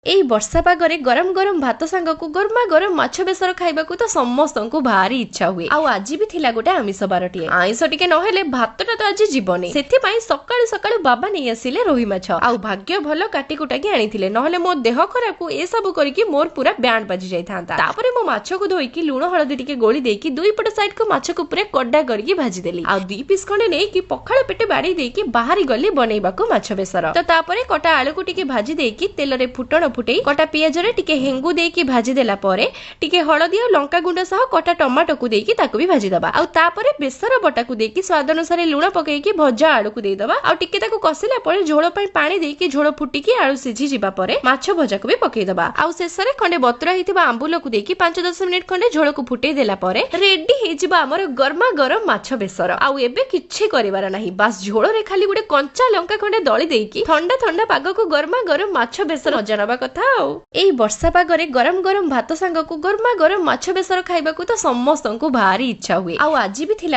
एई वर्षा पागरे गरम गरम भात सांगकु गरमा गरम माछ बेसर खाइबाकु तो समस्तंकु भारी इच्छा हुए। आउ आज भी थिला गोटे आमिष बारटिए। आइंष टिके नहेले भातटा तो आज जीवनी। सेथि पई सकाळु सकाळु बाबा नै आसिले रोही माछ। आउ भाग्य भलो काटी कुटाकी आनिथिले, नहेले मो देह खराब को ए सब करिकि मोर पूरा बैंड बाजी जाई थांता। तापरे मो माछ को धोइकी लूण हळदी टिके गोली देकी दुई पट साइड को माछ को पूरा कड्डा करिकि भाजी देली। आउ दुई पीस खंडे नै कि पखाळ पेटे बाडी देकी बाहरी गली बनेइबाकु माछ बेसर। तो तापरे कटा आलू को टिके भाजी देकी तेल रे फुटण फुटेई कटा पियाज रे टिके हेंगु देकी भाजी देला परे टिके हळदी और लंका गुंड सह कटा टमाटो को देकी ताको भी भाजी दबा। आउ तापरे बेसर बटा को देकी स्वाद अनुसार लूण पकेकी भजा आलू को देई दबा। आउ टिके ताको कसिला परे झोळ पई पानी देकी झोळ फुटिकी आलू सिझी जिबा परे माछ भजा को भी पकेई दबा। आउ शेषरे खंडे बतुरा हिथिबा आंबुल को देकी 5-10 मिनिट खंडे झोळ को फुटेई देला परे रेडी हे जिबा हमर गरमा गरम माछ बेसर। आउ एबे किछि करिवार नाही, बस झोळ रे खाली गुडे कंचा लंका खंडे दळी देकी ठंडा ठंडा पाग को गरमा गरम माछ बेसर मजा नबा कथा। एई वर्षा पागरे गरम गरम भात सांगकु गरमा गरम माछ बेसर खाइबाकु तो समस्तंकु भारी इच्छा हुए। आउ आज भी थिला